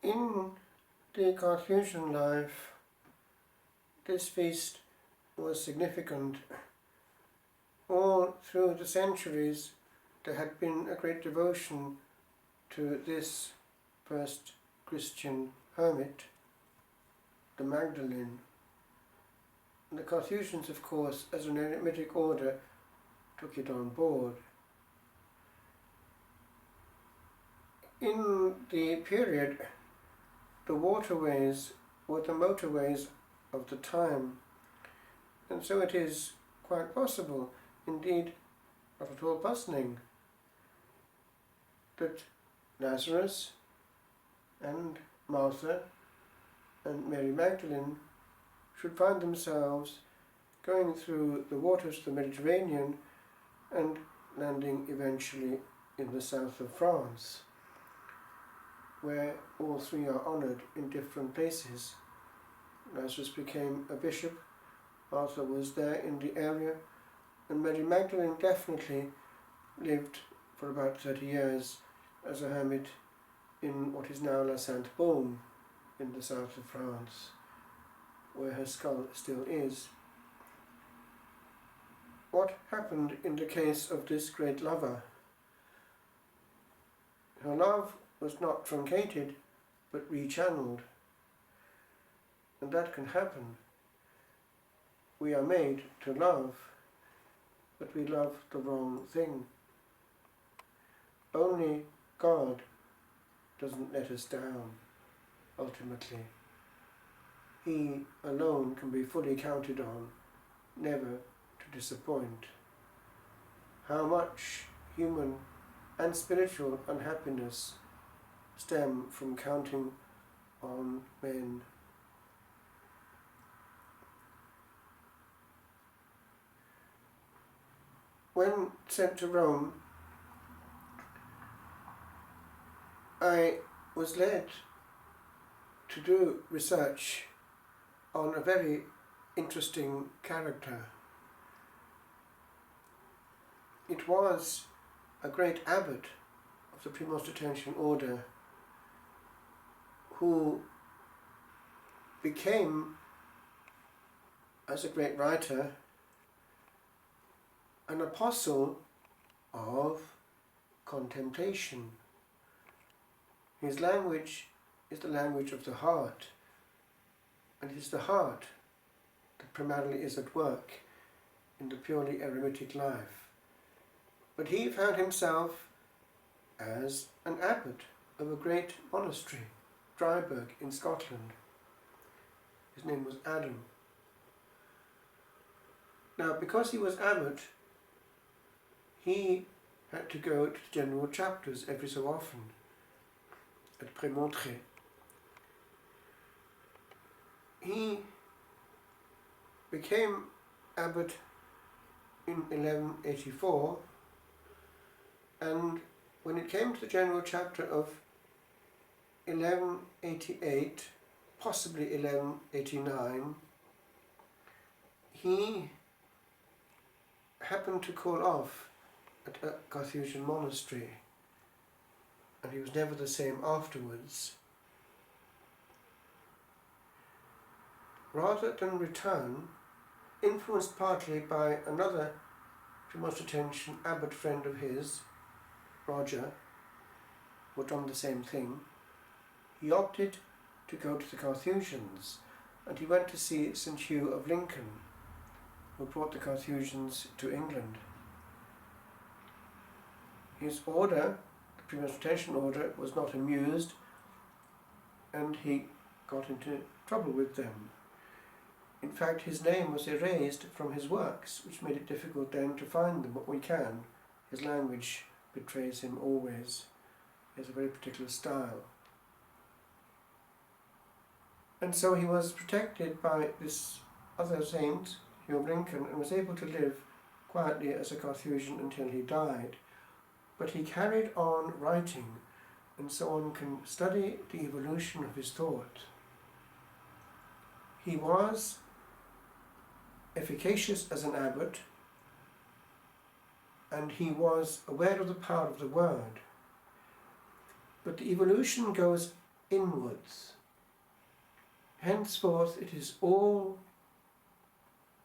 In the Carthusian life, this feast was significant. All through the centuries there had been a great devotion to this first Christian hermit, the Magdalene. And the Carthusians, of course, as an eremitic order, took it on board. In the period, the waterways were the motorways of the time, and so it is quite possible, indeed not at all puzzling, that Lazarus and Martha and Mary Magdalene should find themselves going through the waters of the Mediterranean and landing eventually in the south of France, where all three are honoured in different places. Lazarus became a bishop, Martha was there in the area, and Mary Magdalene definitely lived for about 30 years as a hermit in what is now La Sainte-Baume in the south of France, where her skull still is. What happened in the case of this great lover? Her love was not truncated, but rechanneled. And that can happen. We are made to love, but we love the wrong thing. Only God doesn't let us down, ultimately. He alone can be fully counted on, never to disappoint. How much human and spiritual unhappiness stem from counting on men. When sent to Rome, I was led to do research on a very interesting character. It was a great abbot of the Premonstratensian order who became, as a great writer, an apostle of contemplation. His language is the language of the heart, and it is the heart that primarily is at work in the purely eremitic life. But he found himself as an abbot of a great monastery, Dryburgh in Scotland. His name was Adam. Now, because he was abbot, he had to go to the general chapters every so often at Prémontré. He became abbot in 1184, and when it came to the general chapter of 1188, possibly 1189, he happened to call off at a Carthusian monastery, and he was never the same afterwards. Rather than return, influenced partly by another Premonstratensian abbot friend of his, Roger, who had done the same thing, he opted to go to the Carthusians, and he went to see St Hugh of Lincoln, who brought the Carthusians to England. His order, the Premonstratensian order, was not amused, and he got into trouble with them. In fact, his name was erased from his works, which made it difficult then to find them, but we can. His language betrays him always. He has a very particular style. And so he was protected by this other saint, Hugh of Lincoln, and was able to live quietly as a Carthusian until he died. But he carried on writing, and so one can study the evolution of his thought. He was efficacious as an abbot, and he was aware of the power of the word. But the evolution goes inwards. Henceforth it is all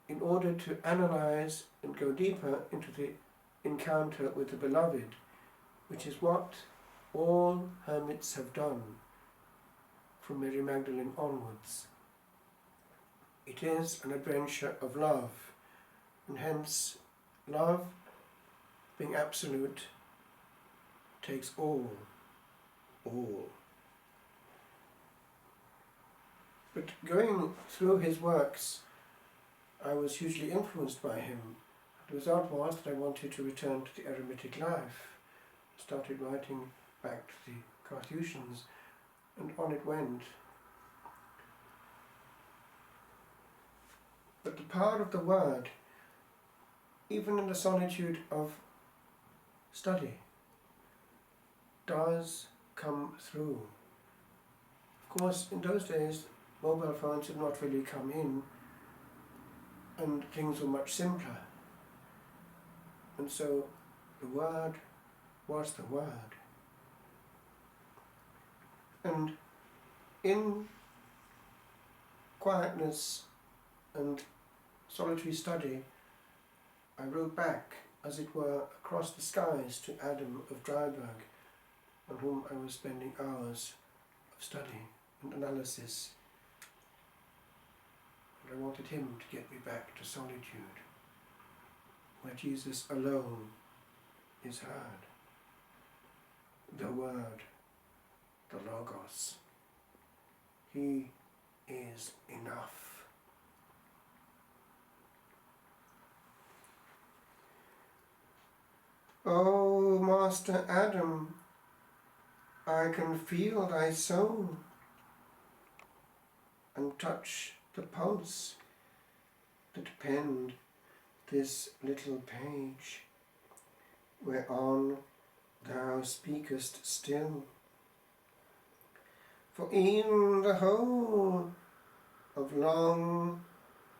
in order to analyze and go deeper into the encounter with the Beloved, which is what all hermits have done from Mary Magdalene onwards. It is an adventure of love, and hence love, being absolute, takes all. But going through his works, I was hugely influenced by him. The result was that I wanted to return to the eremitic life. I started writing back to the Carthusians, and on it went. But the power of the Word, even in the solitude of study, does come through. Of course, in those days, mobile phones had not really come in, and things were much simpler. And so the Word was the Word. And in quietness and solitary study, I wrote back, as it were, across the skies to Adam of Dryburgh, on whom I was spending hours of study and analysis. And I wanted him to get me back to solitude, where Jesus alone is heard. The Word, the Logos. He is enough. O Master Adam, I can feel thy soul and touch the pulse that penned this little page, whereon thou speakest still. For e'en the whole of long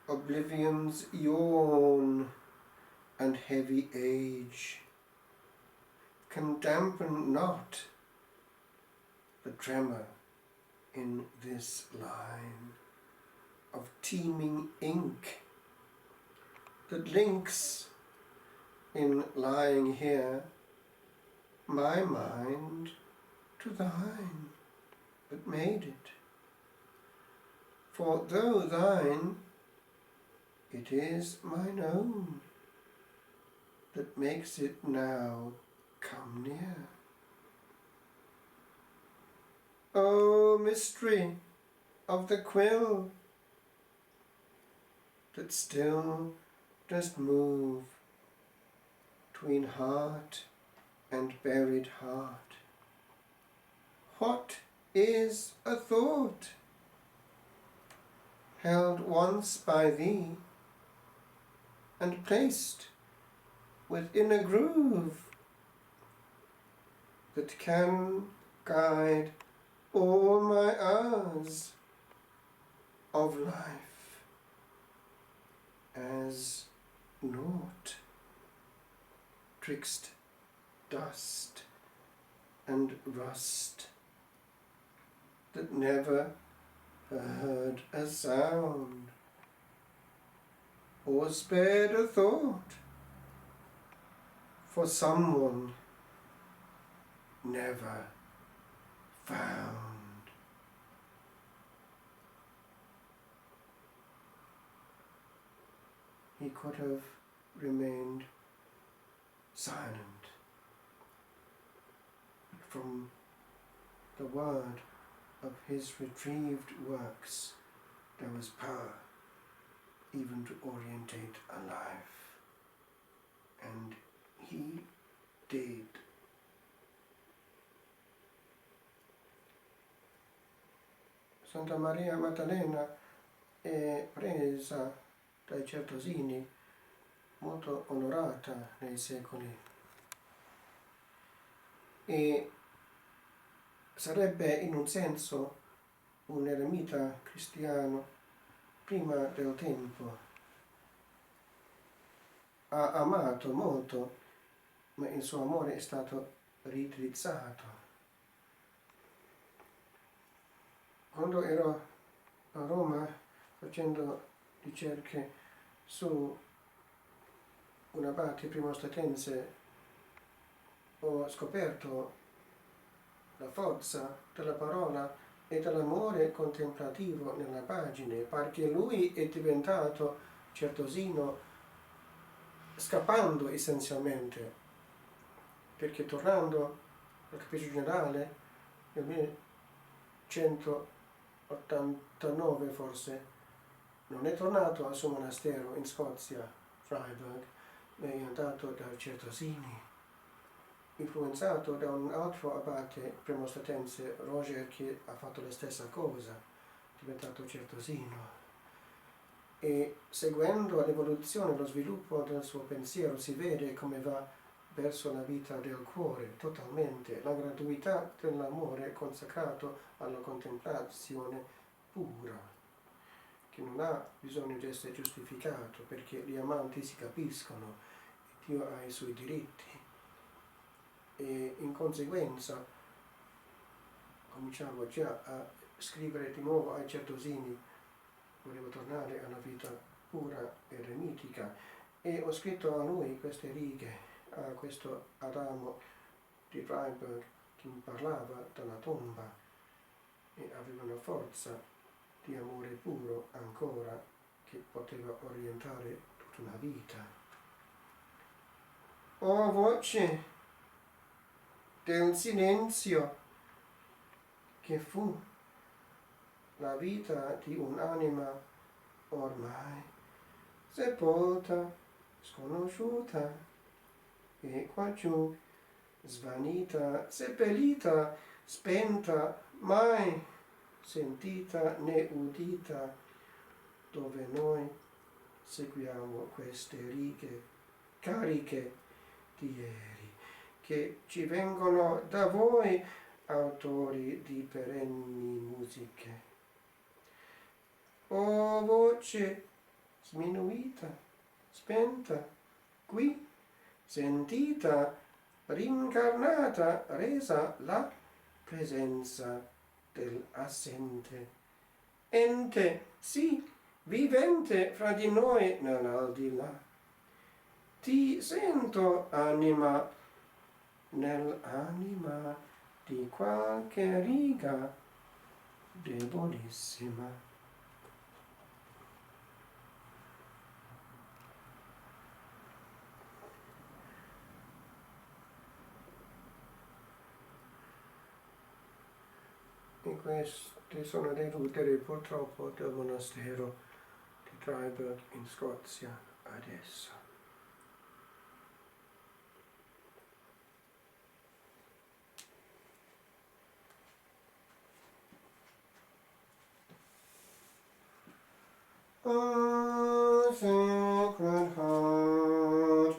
oblivion's yawn and heavy age can dampen not the tremor in this line of teeming ink that links in lying here my mind to thine that made it. For though thine, it is mine own that makes it now come near. O mystery of the quill that still dost move 'tween heart and buried heart, what is a thought held once by thee and placed within a groove that can guide all my hours of life as naught twixt dust and rust that never heard a sound or spared a thought for someone never found. He could have remained silent. From the word of his retrieved works, there was power even to orientate a life. And he did. Santa Maria Maddalena è presa dai certosini, molto onorata nei secoli, e sarebbe in un senso un eremita cristiano prima del tempo. Ha amato molto, ma il suo amore è stato ridrizzato. quando ero a Roma facendo ricerche su un abate primostatense, ho scoperto la forza della parola e dell'amore contemplativo nella pagina, perché lui è diventato certosino scappando essenzialmente, perché tornando al capitolo generale nel 1189 forse, non è tornato al suo monastero in Scozia, Freiburg, ma è andato da Certosini, influenzato da un altro abate premostatense, Roger, che ha fatto la stessa cosa, diventato certosino. E seguendo l'evoluzione, lo sviluppo del suo pensiero, si vede come va verso la vita del cuore, totalmente, la gratuità dell'amore consacrato alla contemplazione pura, che non ha bisogno di essere giustificato, perché gli amanti si capiscono, Dio ha i suoi diritti. E in conseguenza cominciamo già a scrivere di nuovo ai certosini, volevo tornare alla vita pura e eremitica, e ho scritto a lui queste righe, a questo Adamo di Freiburg che mi parlava dalla tomba e aveva una forza di amore puro ancora che poteva orientare tutta una vita. O voce del silenzio che fu la vita di un'anima ormai sepolta, sconosciuta e quaggiù svanita, seppellita, spenta, mai sentita né udita, dove noi seguiamo queste righe cariche di ieri, che ci vengono da voi, autori di perenni musiche. O voce sminuita, spenta, qui sentita, rincarnata, resa la presenza dell'assente. Ente, sì, vivente fra di noi nell'aldilà. Ti sento, anima, nell'anima di qualche riga debolissima. E queste sono le rutere purtroppo del monastero di Freiburg in Scozia adesso. Oh, Sacred Heart,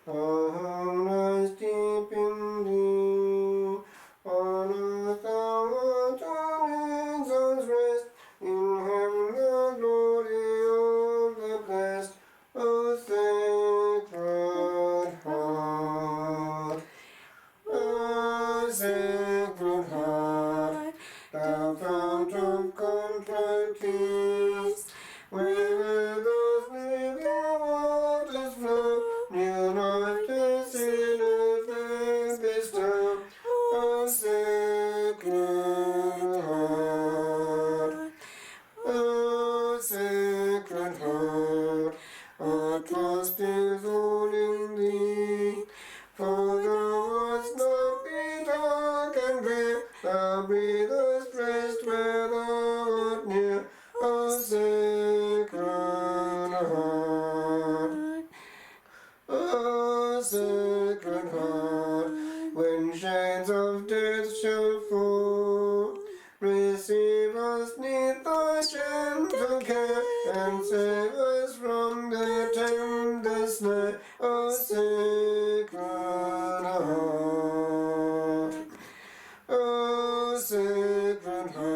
our home lies deep in thee. On earth thou art, on angels rest, in heaven the glory of the blessed. O Sacred Heart, O Sacred Heart, thou fount of contrite peace, where those living waters flow, new life to sinners they bestow. O Sacred Heart, O Sacred Heart, our trust is all in thee, for thou wast not be dark and bare, thou breathest rest where thou art near. O Sacred Heart, O Sacred Heart, when shades of death shall fall, receive us neath thy gentle care, and save us from the tempest snare. O Sacred Heart, O Sacred Heart.